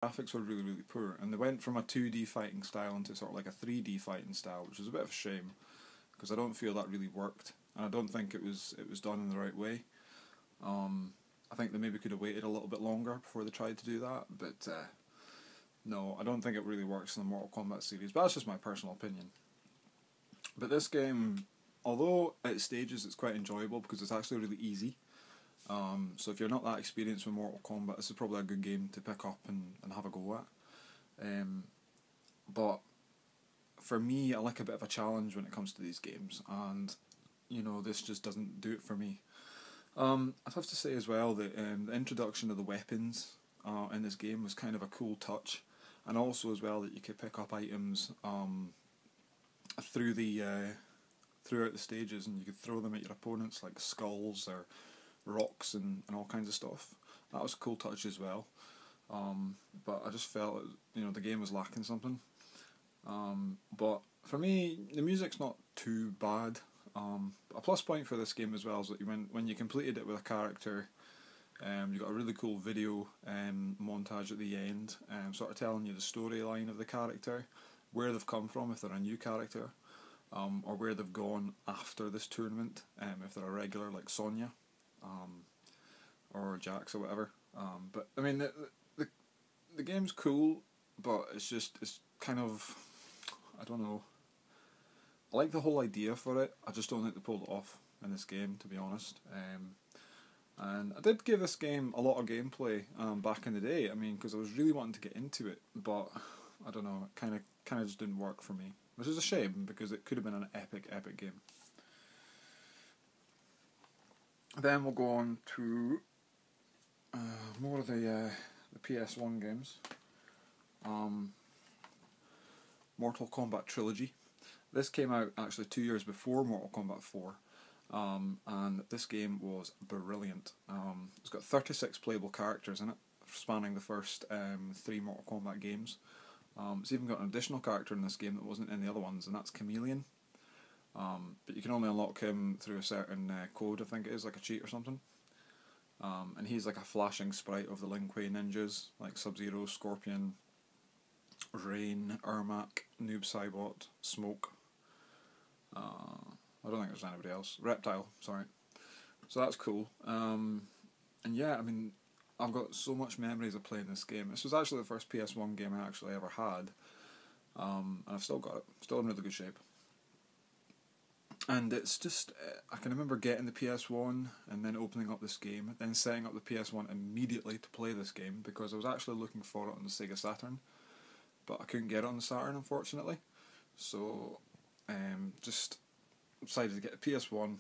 graphics were really, really poor, and they went from a 2D fighting style into sort of like a 3D fighting style, which was a bit of a shame, because I don't feel that really worked, and I don't think it was done in the right way. I think they maybe could have waited a little bit longer before they tried to do that, but no, I don't think it really works in the Mortal Kombat series, but that's just my personal opinion. But this game, although at stages it's quite enjoyable because it's actually really easy, so if you're not that experienced with Mortal Kombat, this is probably a good game to pick up and have a go at. But for me, I like a bit of a challenge when it comes to these games, and this just doesn't do it for me. I'd have to say as well that the introduction of the weapons in this game was kind of a cool touch, and also as well that you could pick up items throughout the stages, and you could throw them at your opponents like skulls or rocks and all kinds of stuff. That was a cool touch as well. But I just felt the game was lacking something. But for me, the music's not too bad. A plus point for this game as well is that when you completed it with a character, you got a really cool video montage at the end, sort of telling you the storyline of the character, where they've come from if they're a new character, or where they've gone after this tournament, if they're a regular like Sonya, or Jax or whatever. But I mean the game's cool, but it's kind of, I don't know. I like the whole idea for it. I just don't think they pulled it off in this game, to be honest. And I did give this game a lot of gameplay back in the day. I mean, because I was really wanting to get into it, but I don't know. It kind of just didn't work for me, which is a shame because it could have been an epic game. Then we'll go on to more of the PS1 games. Mortal Kombat Trilogy. This came out actually 2 years before Mortal Kombat 4, and this game was brilliant. It's got 36 playable characters in it, spanning the first 3 Mortal Kombat games. It's even got an additional character in this game that wasn't in the other ones, and that's Chameleon. But you can only unlock him through a certain code, I think it is, like a cheat or something. And he's like a flashing sprite of the Lin Kuei ninjas, like Sub-Zero, Scorpion, Rain, Ermac, Noob Saibot, Smoke. I don't think there's anybody else. Reptile, sorry. So that's cool. And yeah, I mean, I've got so much memories of playing this game. This was actually the first PS1 game I actually ever had. And I've still got it. Still in really good shape. And it's just, I can remember getting the PS1 and then opening up this game, then setting up the PS1 immediately to play this game, because I was actually looking for it on the Sega Saturn, but I couldn't get it on the Saturn, unfortunately. So, just decided to get a PS1,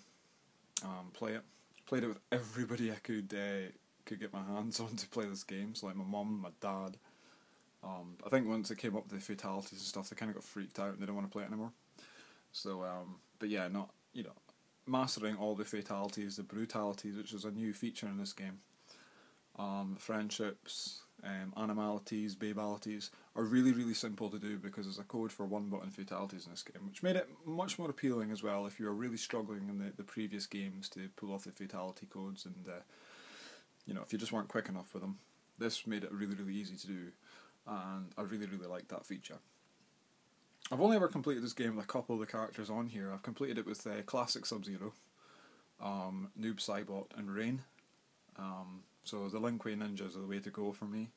play it. Played it with everybody I could get my hands on to play this game, so like my mum, my dad. I think once it came up to the fatalities and stuff, they kind of got freaked out and they didn't want to play it anymore. So, but yeah, not, mastering all the fatalities, the brutalities, which is a new feature in this game. Friendships, animalities, babalities are really, really simple to do because there's a code for 1-button fatalities in this game, which made it much more appealing as well if you were really struggling in the previous games to pull off the fatality codes, and if you just weren't quick enough with them. This made it really, really easy to do, and I really, really liked that feature. I've only ever completed this game with a couple of the characters on here. I've completed it with Classic Sub-Zero, Noob Saibot, and Rain. So the Lin Kuei ninjas are the way to go for me.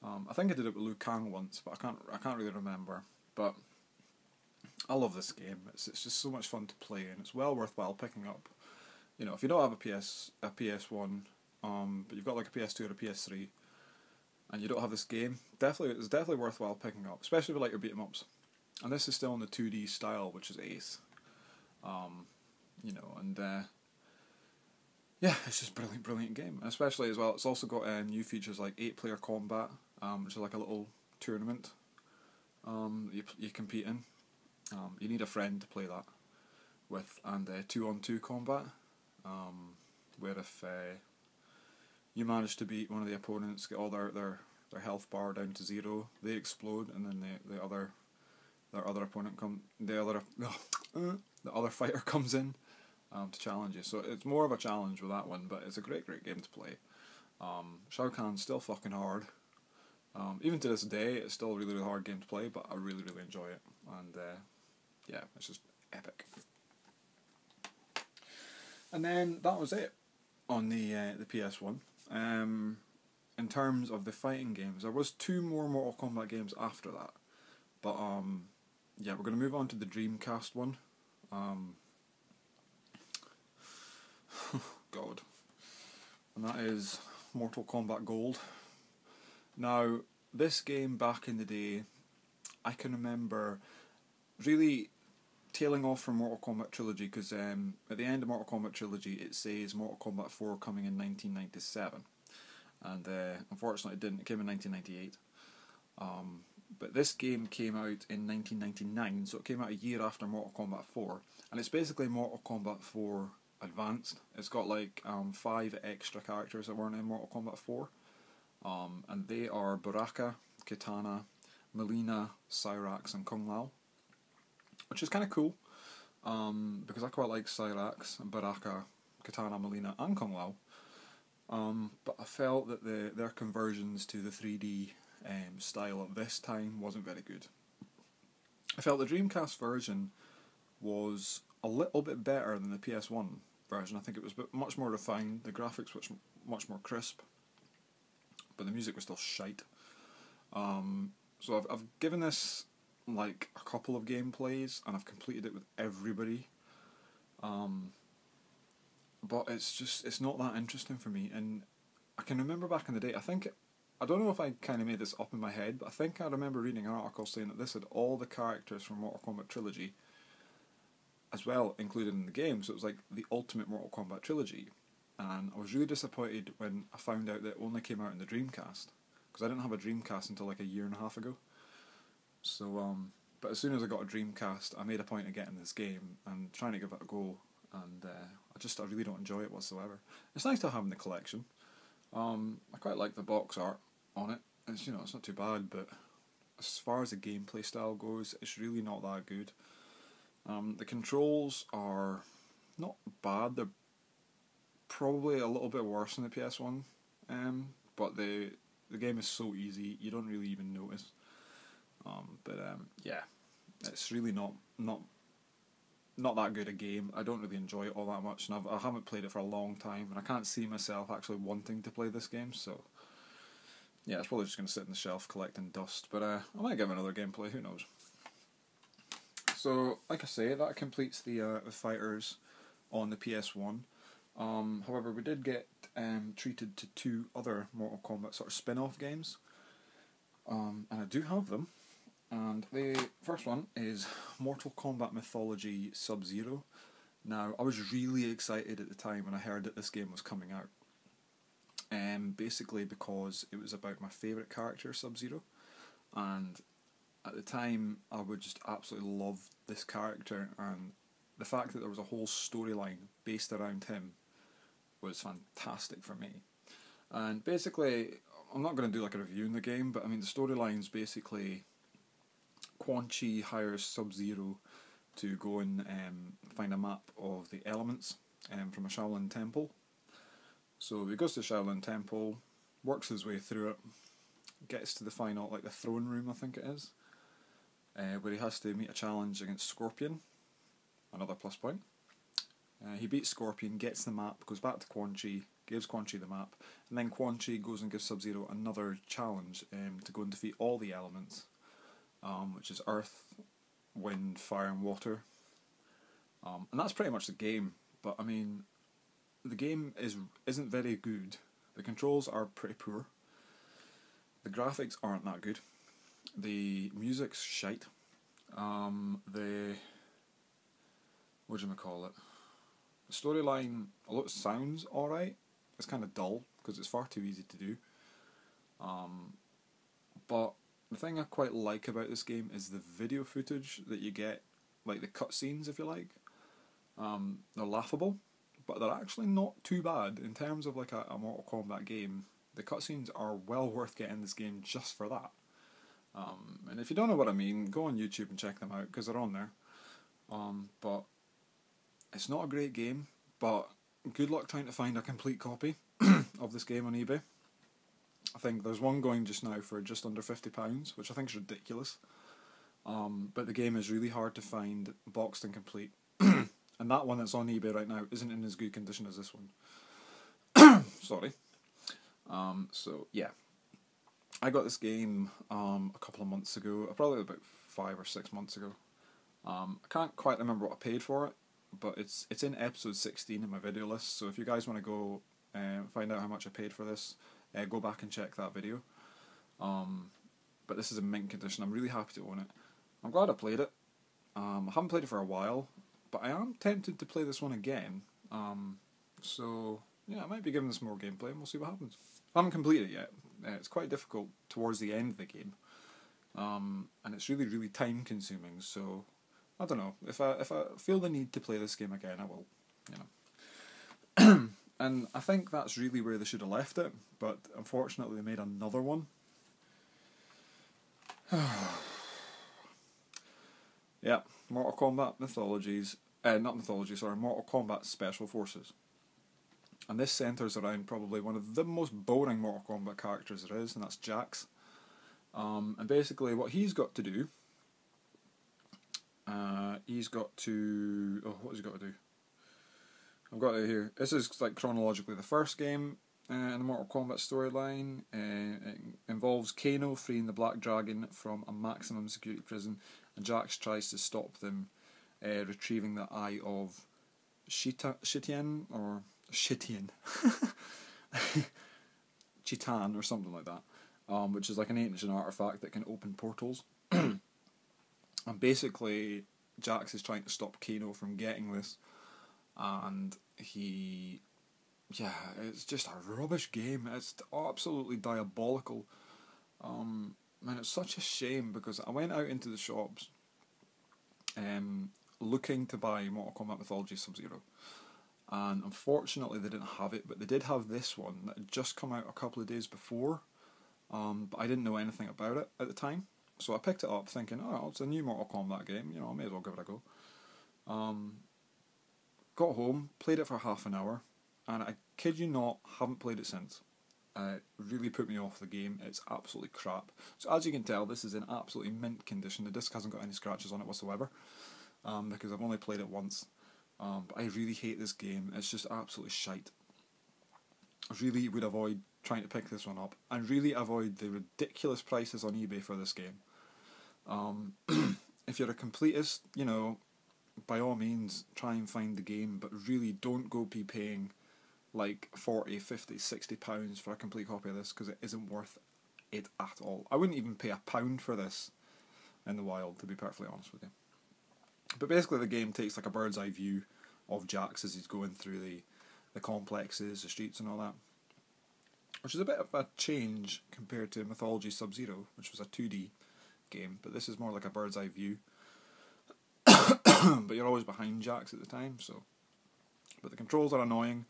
I think I did it with Liu Kang once, but I can't really remember. But I love this game. It's just so much fun to play, and it's well worthwhile picking up. If you don't have a PS1, but you've got like a PS2 or a PS3, and you don't have this game, it's definitely worthwhile picking up, especially with like your beat 'em ups. And this is still in the 2D style, which is ace. Yeah, it's just brilliant game. And especially as well, it's also got new features like 8-player combat, which is like a little tournament you compete in. You need a friend to play that with, and 2-on-2 combat, where if you manage to beat one of the opponents, get all their health bar down to 0, they explode, and then the other fighter comes in to challenge you. So it's more of a challenge with that one, but it's a great game to play. Shao Kahn's still fucking hard. Even to this day, it's still a really, really hard game to play, but I really, really enjoy it. And yeah, it's just epic. And then that was it on the PS1. In terms of the fighting games, there was 2 more Mortal Kombat games after that. But yeah, we're going to move on to the Dreamcast one. God. And that is Mortal Kombat Gold. Now, this game back in the day, I can remember really tailing off from Mortal Kombat Trilogy, because at the end of Mortal Kombat Trilogy it says Mortal Kombat 4 coming in 1997. And unfortunately it didn't, it came in 1998. But this game came out in 1999, so it came out a year after Mortal Kombat 4. And it's basically Mortal Kombat 4 Advanced. It's got like 5 extra characters that weren't in Mortal Kombat 4. And they are Baraka, Kitana, Melina, Cyrax and Kung Lao. Which is kind of cool, because I quite like Cyrax, Baraka, Kitana, Melina and Kung Lao. But I felt that their conversions to the 3D style at this time wasn't very good. I felt the Dreamcast version was a little bit better than the PS1 version. I think it was much more refined, the graphics were much more crisp, but the music was still shite. So I've given this like a couple of gameplays and I've completed it with everybody. But it's not that interesting for me. And I can remember back in the day, I don't know if I kind of made this up in my head, but I think I remember reading an article saying that this had all the characters from Mortal Kombat Trilogy as well included in the game, so it was like the ultimate Mortal Kombat Trilogy. And I was really disappointed when I found out that it only came out in the Dreamcast, because I didn't have a Dreamcast until like a year and a half ago. So, but as soon as I got a Dreamcast, I made a point of getting this game and trying to give it a go, and I really don't enjoy it whatsoever. It's nice to have in the collection. I quite like the box art on it. It's not too bad, but as far as the gameplay style goes, it's really not that good. The controls are not bad. They're probably a little bit worse than the PS1, but the game is so easy you don't really even notice. Yeah, it's really not that good a game. I don't really enjoy it all that much, and I haven't played it for a long time, and I can't see myself actually wanting to play this game, so yeah, it's probably just going to sit on the shelf collecting dust, but I might give it another gameplay, who knows. So, like I say, that completes the fighters on the PS1. However, we did get treated to 2 other Mortal Kombat sort of spin-off games, and I do have them. And the first one is Mortal Kombat Mythology Sub-Zero. Now, I was really excited at the time when I heard that this game was coming out. Basically because it was about my favourite character, Sub-Zero. And at the time, I would just absolutely love this character. And the fact that there was a whole storyline based around him was fantastic for me. And basically, I'm not going to do like a review in the game, but I mean, the storyline's basically Quan Chi hires Sub-Zero to go and find a map of the elements from a Shaolin temple. So he goes to Shaolin Temple, works his way through it, gets to the final, like the throne room I think it is, where he has to meet a challenge against Scorpion, another plus point. He beats Scorpion, gets the map, goes back to Quan Chi, gives Quan Chi the map, and then Quan Chi goes and gives Sub-Zero another challenge to go and defeat all the elements, which is Earth, Wind, Fire and Water. And that's pretty much the game, but I mean, the game isn't very good. The controls are pretty poor. The graphics aren't that good. The music's shite. The storyline, although it sounds alright, it's kind of dull because it's far too easy to do. But the thing I quite like about this game is the video footage that you get, like the cutscenes if you like. They're laughable, but they're actually not too bad in terms of like a Mortal Kombat game. The cutscenes are well worth getting this game just for that. And if you don't know what I mean, go on YouTube and check them out because they're on there. But it's not a great game, but good luck trying to find a complete copy of this game on eBay. I think there's one going just now for just under £50, which I think is ridiculous. But the game is really hard to find, boxed and complete. And that one that's on eBay right now isn't in as good condition as this one. Sorry. So yeah, I got this game a couple of months ago, probably about 5 or 6 months ago. I can't quite remember what I paid for it, but it's in episode 16 in my video list. So if you guys want to go find out how much I paid for this, go back and check that video. But this is in mint condition. I'm really happy to own it. I'm glad I played it. I haven't played it for a while, but I am tempted to play this one again. So yeah, I might be giving this more gameplay and we'll see what happens. I haven't completed it yet. It's quite difficult towards the end of the game. And it's really, really time consuming, so I don't know. If I feel the need to play this game again, I will, you know. And I think that's really where they should have left it, but unfortunately they made another one. Yeah, Mortal Kombat Mythologies, Mortal Kombat Special Forces. And this centres around probably one of the most boring Mortal Kombat characters there is, and that's Jax. And basically what he's got to do, what has he got to do? I've got it here. This is like chronologically the first game in the Mortal Kombat storyline. It involves Kano freeing the Black Dragon from a maximum security prison, and Jax tries to stop them retrieving the Eye of Shitian, or Shitian, Chitan or something like that, which is like an ancient artifact that can open portals. And basically Jax is trying to stop Kano from getting this, and it's just a rubbish game. It's absolutely diabolical. Man, it's such a shame, because I went out into the shops looking to buy Mortal Kombat Mythology Sub-Zero, and unfortunately they didn't have it, but they did have this one that had just come out a couple of days before, but I didn't know anything about it at the time, so I picked it up thinking, oh, it's a new Mortal Kombat game, you know, I may as well give it a go. Got home, played it for half an hour, and I kid you not, haven't played it since. It really put me off the game. It's absolutely crap. So as you can tell, this is in absolutely mint condition. The disc hasn't got any scratches on it whatsoever, because I've only played it once. But I really hate this game. It's just absolutely shite. I really would avoid trying to pick this one up, and really avoid the ridiculous prices on eBay for this game. If you're a completist, you know, by all means try and find the game, but really don't go be paying like 40, 50, 60 pounds for a complete copy of this, because it isn't worth it at all. I wouldn't even pay £1 for this in the wild, to be perfectly honest with you. But basically the game takes like a bird's eye view of Jax as he's going through the complexes, the streets and all that, which is a bit of a change compared to Mythology Sub-Zero, which was a 2D game, but this is more like a bird's eye view. But you're always behind Jax at the time, so. But the controls are annoying,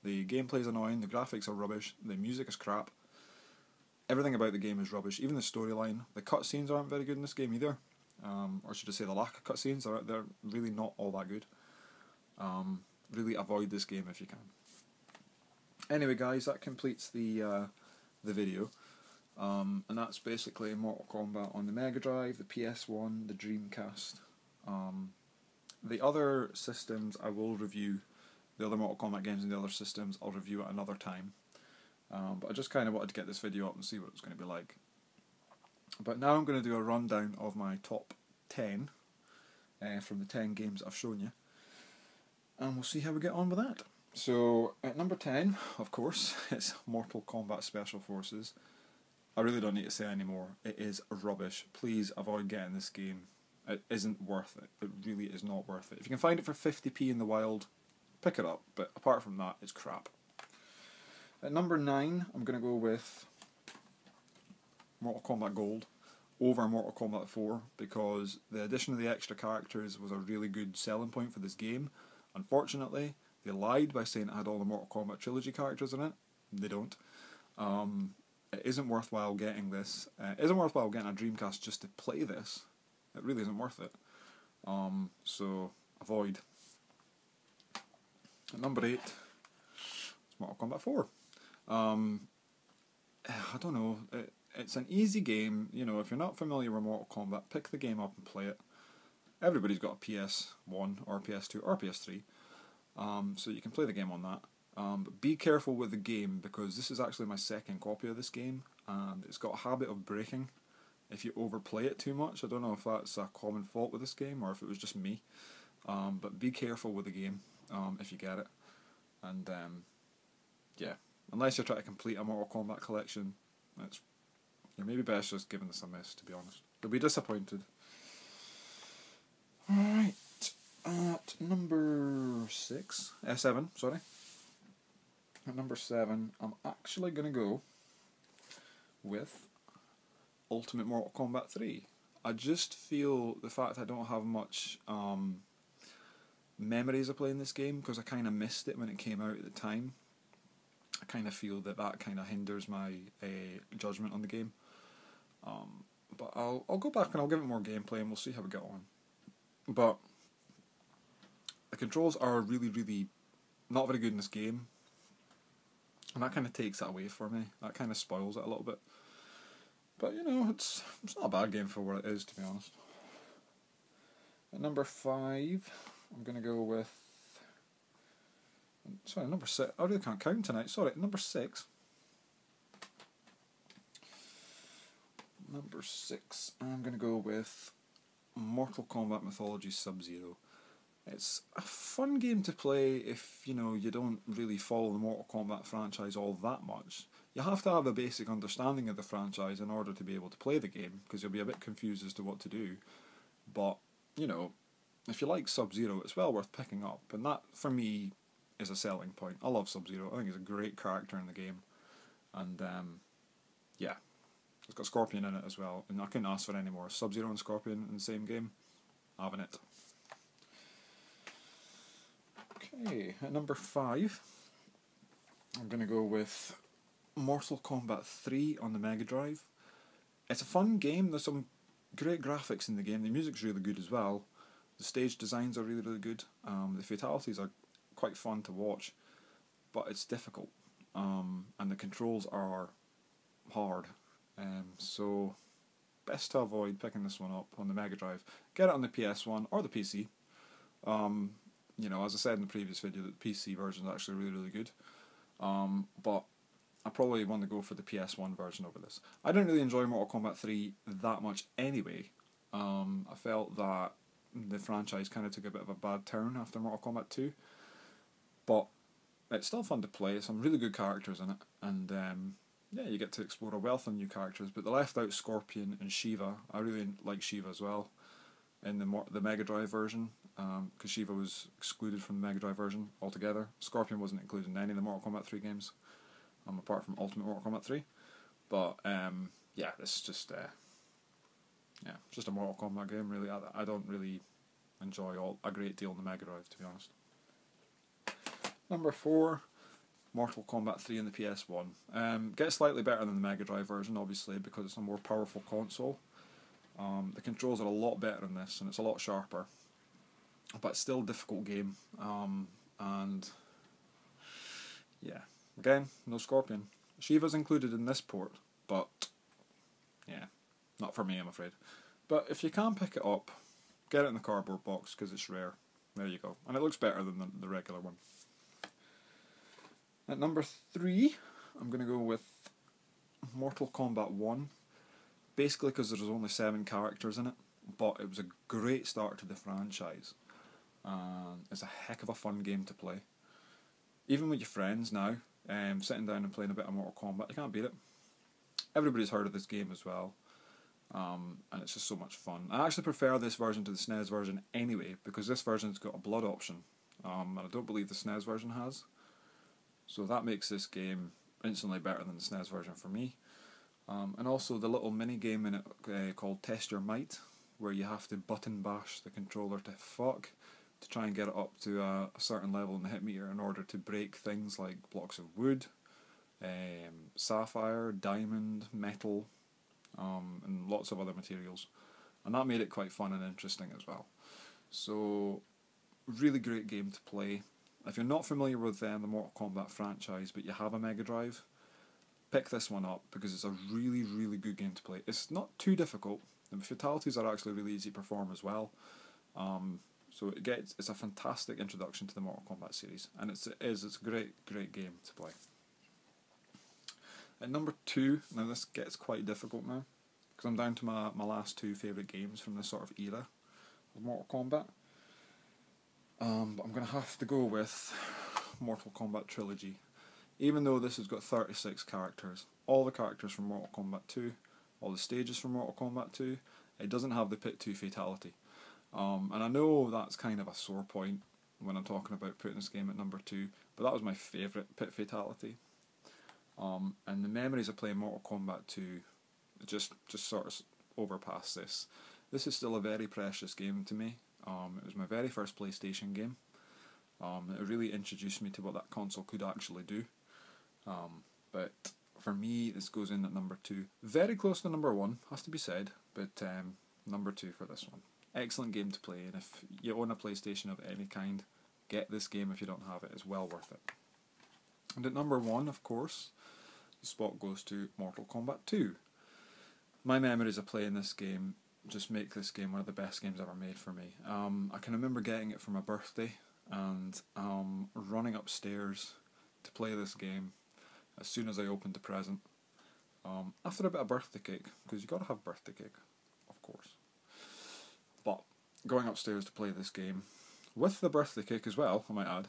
the gameplay is annoying, the graphics are rubbish, the music is crap, everything about the game is rubbish, even the storyline. The cutscenes aren't very good in this game either, or should I say the lack of cutscenes, they're really not all that good. Really avoid this game if you can. Anyway guys, that completes the video, and that's basically Mortal Kombat on the Mega Drive, the PS1, the Dreamcast. The other systems I will review, the other Mortal Kombat games and the other systems I'll review at another time, but I just kind of wanted to get this video up and see what it's going to be like. But now I'm going to do a rundown of my top 10 from the 10 games I've shown you, and we'll see how we get on with that. So at number 10, of course, it's Mortal Kombat Special Forces. I really don't need to say anymore, it is rubbish. Please avoid getting this game. It isn't worth it. It really is not worth it. If you can find it for 50p in the wild, pick it up, but apart from that, it's crap. At number 9, I'm going to go with Mortal Kombat Gold over Mortal Kombat 4, because the addition of the extra characters was a really good selling point for this game. Unfortunately, they lied by saying it had all the Mortal Kombat trilogy characters in it. They don't. It isn't worthwhile getting this. It isn't worthwhile getting a Dreamcast just to play this. It really isn't worth it. So avoid. At number 8, it's Mortal Kombat 4. I don't know. It's an easy game. You know, if you're not familiar with Mortal Kombat, pick the game up and play it. Everybody's got a PS1 or PS2 or PS3, so you can play the game on that. But be careful with the game, because this is actually my second copy of this game, and it's got a habit of breaking if you overplay it too much. I don't know if that's a common fault with this game or if it was just me. But be careful with the game if you get it. And yeah, unless you're trying to complete a Mortal Kombat collection, you're maybe best just giving this a miss, to be honest. You'll be disappointed. Alright, at number 7, sorry. At number 7, I'm actually going to go with Ultimate Mortal Kombat 3. I just feel the fact I don't have much memories of playing this game, because I kind of missed it when it came out at the time. I kind of feel that kind of hinders my judgment on the game. But I'll go back and I'll give it more gameplay and we'll see how we get on. But the controls are really, really not very good in this game, and that kind of takes it away for me. That kind of spoils it a little bit. But you know, it's not a bad game for what it is, to be honest. At number 5, I'm going to go with... Sorry, number 6. I really can't count tonight. Sorry, number 6. Number 6, I'm going to go with Mortal Kombat Mythology Sub-Zero. It's a fun game to play if, you know, you don't really follow the Mortal Kombat franchise all that much. You have to have a basic understanding of the franchise in order to be able to play the game, because you'll be a bit confused as to what to do. But, you know, if you like Sub-Zero, it's well worth picking up, and that, for me, is a selling point. I love Sub-Zero. I think he's a great character in the game. And, yeah. It's got Scorpion in it as well, and I couldn't ask for any more. Sub-Zero and Scorpion in the same game. Having it. Okay, at number 5, I'm going to go with Mortal Kombat 3 on the Mega Drive. It's a fun game. There's some great graphics in the game. The music's really good as well. The stage designs are really, really good. The fatalities are quite fun to watch, but it's difficult. And the controls are hard. So, best to avoid picking this one up on the Mega Drive. Get it on the PS1 or the PC. You know, as I said in the previous video, the PC version is actually really, really good. But I probably want to go for the PS1 version over this. I didn't really enjoy Mortal Kombat 3 that much anyway. I felt that the franchise kind of took a bit of a bad turn after Mortal Kombat 2. But it's still fun to play. Some really good characters in it. And yeah, you get to explore a wealth of new characters. But they left out Scorpion and Shiva. I really like Shiva as well in the Mega Drive version, because Shiva was excluded from the Mega Drive version altogether. Scorpion wasn't included in any of the Mortal Kombat 3 games, apart from Ultimate Mortal Kombat 3. But yeah, it's just just a Mortal Kombat game, really. I don't really enjoy a great deal on the Mega Drive, to be honest. Number 4, Mortal Kombat 3 on the PS1. Gets slightly better than the Mega Drive version, obviously, because it's a more powerful console. The controls are a lot better in this, and it's a lot sharper. But still a difficult game. And yeah, again, no Scorpion. Shiva's included in this port, but yeah, not for me, I'm afraid. But if you can pick it up, get it in the cardboard box, because it's rare. There you go. And it looks better than the regular one. At number 3, I'm going to go with Mortal Kombat 1. Basically because there's only 7 characters in it, but it was a great start to the franchise. It's a heck of a fun game to play. Even with your friends now, sitting down and playing a bit of Mortal Kombat, you can't beat it. Everybody's heard of this game as well, and it's just so much fun. I actually prefer this version to the SNES version anyway, because this version's got a blood option, and I don't believe the SNES version has. So that makes this game instantly better than the SNES version for me. And also the little mini game in it called Test Your Might, where you have to button bash the controller to fuck to try and get it up to a certain level in the hit meter in order to break things like blocks of wood, sapphire, diamond, metal, and lots of other materials. And that made it quite fun and interesting as well. So, really great game to play. If you're not familiar with the Mortal Kombat franchise, but you have a Mega Drive, pick this one up because it's a really, really good game to play. It's not too difficult. The fatalities are actually really easy to perform as well. So it's a fantastic introduction to the Mortal Kombat series, and it's a great game to play. At number 2, now this gets quite difficult now, because I'm down to my last 2 favourite games from this sort of era of Mortal Kombat. But I'm going to have to go with Mortal Kombat Trilogy. Even though this has got 36 characters, all the characters from Mortal Kombat 2, all the stages from Mortal Kombat 2, it doesn't have the Pit 2 fatality. And I know that's kind of a sore point when I'm talking about putting this game at number 2, but that was my favourite Pit fatality. And the memories of playing Mortal Kombat 2 just sort of overpass this. This is still a very precious game to me. It was my very first PlayStation game. It really introduced me to what that console could actually do. But for me, this goes in at number 2. Very close to number 1, has to be said, but number 2 for this one. Excellent game to play, and if you own a PlayStation of any kind, get this game if you don't have it. It's well worth it. And at number 1, of course, the spot goes to Mortal Kombat 2. My memories of playing this game just make this game one of the best games ever made for me. I can remember getting it for my birthday and running upstairs to play this game as soon as I opened the present. After a bit of birthday cake, because you got to have birthday cake, of course. But going upstairs to play this game with the birthday cake as well, I might add,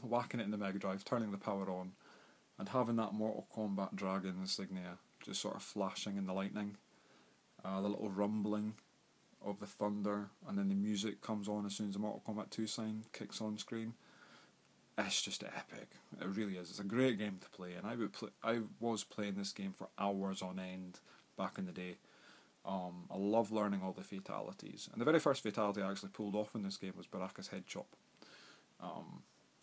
whacking it in the Mega Drive, turning the power on, and having that Mortal Kombat Dragon insignia just sort of flashing in the lightning, the little rumbling of the thunder, and then the music comes on as soon as the Mortal Kombat 2 sign kicks on screen. It's just epic. It really is. It's a great game to play, and I was playing this game for hours on end back in the day. I love learning all the fatalities, and the very first fatality I actually pulled off in this game was Baraka's head chop.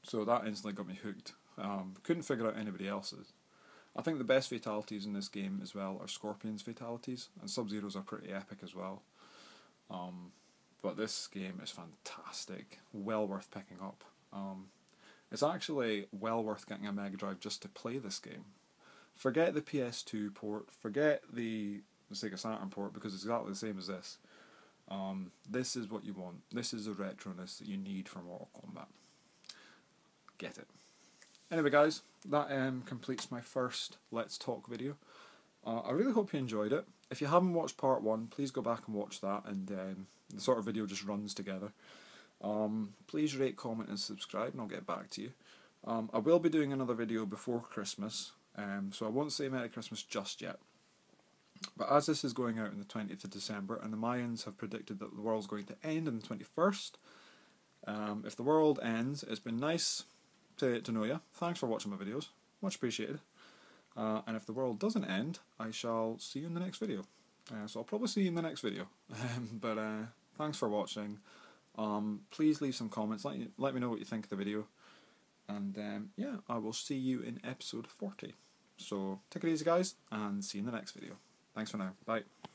So that instantly got me hooked. Couldn't figure out anybody else's. I think the best fatalities in this game as well are Scorpion's fatalities, and Sub-Zero's are pretty epic as well. But this game is fantastic, well worth picking up. It's actually well worth getting a Mega Drive just to play this game. Forget the PS2 port, forget the Sega Saturn port, because it's exactly the same as this. This is what you want. This is the retroness that you need for Mortal Kombat. Get it. Anyway guys, that completes my first Let's Talk video. I really hope you enjoyed it. If you haven't watched part 1, please go back and watch that, and the sort of video just runs together. Please rate, comment and subscribe, and I'll get back to you. I will be doing another video before Christmas, so I won't say Merry Christmas just yet. But as this is going out on the 20th of December, and the Mayans have predicted that the world's going to end on the 21st, if the world ends, it's been nice to know you. Thanks for watching my videos, much appreciated. And if the world doesn't end, I shall see you in the next video. So I'll probably see you in the next video. But thanks for watching. Please leave some comments, let me know what you think of the video. And yeah, I will see you in episode 40. So take it easy guys, and see you in the next video. Thanks for now, bye.